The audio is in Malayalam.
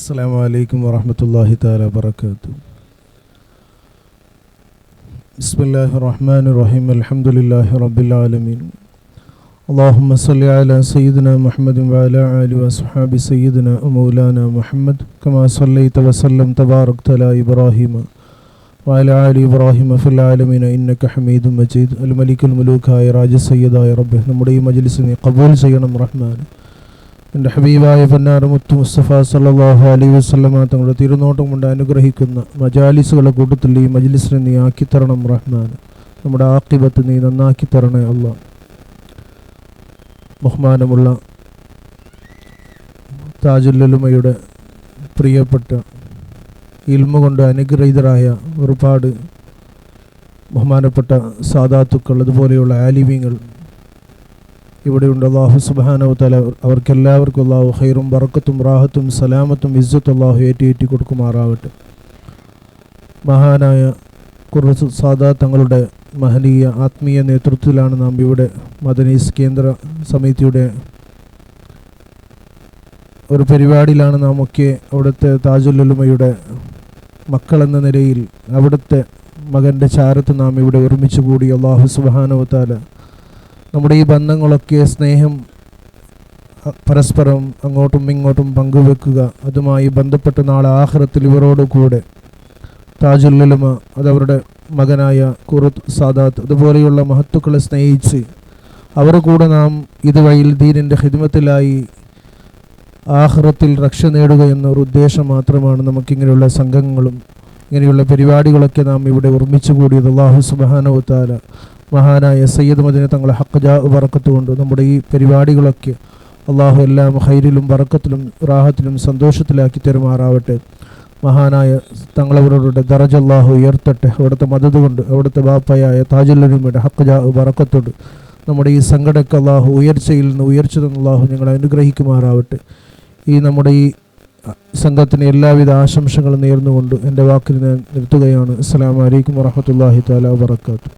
السلام عليكم ورحمة الله تعالى وبركاته. بسم الله الرحمن الرحيم. الحمد لله رب العالمين. اللهم صل على سيدنا محمد وعلى آله وصحبه سيدنا ومولانا محمد كما صليت وسلمت وباركت على إبراهيم وعلى آل إبراهيم في العالمين إنك حميد مجيد. الملك الملوك راج السيد ربه നമ്മുടെ ഈ മജ്ലിസിനെ ഖബൂൽ ചെയ്യണം റഹ്മാൻ. എൻ്റെ ഹബീബായ പന്നാർ മുത്തു മുസ്തഫ സല്ലല്ലാഹു അലൈഹി വസല്ലമ തങ്ങളുടെ തിരുനോട്ടം കൊണ്ട് അനുഗ്രഹിക്കുന്ന മജാലിസുകളുടെ കൂട്ടത്തിൽ ഈ മജ്ലിസിനെ നീ ആക്കിത്തരണം റഹ്മാൻ. നമ്മുടെ ആഖിബത്ത് നീ നന്നാക്കി തരണേ അല്ലാഹ്. ബഹുമാനമുള്ള താജുൽ ഉലമയുടെ പ്രിയപ്പെട്ട ഇൽമ കൊണ്ട് അനുഗ്രഹീതരായ ഒരുപാട് ബഹുമാനപ്പെട്ട സാദാത്തുക്കൾ അതുപോലെയുള്ള ആലിമീങ്ങൾ ഇവിടെയുണ്ട്. അല്ലാഹു സുബ്ഹാനഹു വ തആല അവർക്കെല്ലാവർക്കും അല്ലാഹു ഖൈറും ബറക്കത്തും റാഹത്തും സലാമത്തും ഇസ്സത്തും അല്ലാഹു ഏറ്റി കൊടുക്കുമാറാവട്ടെ. മഹാനായ ഖുറസ് സാദാത്ത് തങ്ങളുടെ മഹനീയ ആത്മീയ നേതൃത്വത്തിലാണ് നാം ഇവിടെ മദനീസ് കേന്ദ്ര സമിതിയുടെ ഒരു പരിപാടിയിലാണ് നാം ഒക്കെ അവിടുത്തെ താജുൽ ഉലമയുടെ മക്കളെന്ന നിലയിൽ അവിടുത്തെ മകൻ്റെ ചാരത്ത് നാം ഇവിടെ ഒരുമിച്ച് കൂടി. അല്ലാഹു സുബ്ഹാനഹു വ തആല നമ്മുടെ ഈ ബന്ധങ്ങളൊക്കെ സ്നേഹം പരസ്പരം അങ്ങോട്ടും ഇങ്ങോട്ടും പങ്കുവെക്കുക, അതുമായി ബന്ധപ്പെട്ട് നാളെ ആഖിറത്തിൽ ഇവരോട് കൂടെ താജുൽ ഉലമ അതവരുടെ മകനായ ഖുറത്ത് സാദാത്ത് അതുപോലെയുള്ള മഹത്തുക്കളെ സ്നേഹിച്ച് അവർ കൂടെ നാം ഇതുവഴിയിൽ ദീനിൻ്റെ ഖിദ്മത്തിലായി ആഖിറത്തിൽ രക്ഷ നേടുക എന്നൊരു ഉദ്ദേശം മാത്രമാണ് നമുക്കിങ്ങനെയുള്ള സംഘങ്ങളും ഇങ്ങനെയുള്ള പരിപാടികളൊക്കെ നാം ഇവിടെ ഒരുമിച്ച് കൂടിയത്. അല്ലാഹു സുബ്ഹാനഹു വ തആല മഹാനായ സയ്യിദ് മദീന തങ്ങളെ ഹഖ് ജാ ബറക്കത്ത് കൊണ്ട് നമ്മുടെ ഈ പരിപാടികളൊക്കെ അല്ലാഹു എല്ലാം ഖൈറിലും ബറക്കത്തിലും റാഹത്തിലും സന്തോഷത്തിലാക്കി തരുമാറാവട്ടെ. മഹാനായ തങ്ങളവരുടെ ദറജ അല്ലാഹു ഉയർത്തട്ടെ. അവിടുത്തെ മദദ് കൊണ്ട് അവിടുത്തെ ബാപ്പയായ താജുൽ ഉലമയുടെ ഹഖ് ജാ ബറക്കത്തോട് നമ്മുടെ ഈ സംഘടനയ്ക്ക് അല്ലാഹു ഉയർച്ചയിൽ നിന്ന് ഉയർച്ച തന്ന അല്ലാഹു ഞങ്ങളെ അനുഗ്രഹിക്കുമാറാവട്ടെ. ഈ നമ്മുടെ ഈ സംഘത്തിന് എല്ലാവിധ ആശംസകളും നേർന്നുകൊണ്ട് എൻ്റെ വാക്കിൽ ഞാൻ നിർത്തുകയാണ്. അസ്സലാമു അലൈക്കും വറഹ്മത്തുള്ളാഹി തആല വബറകാതുഹു.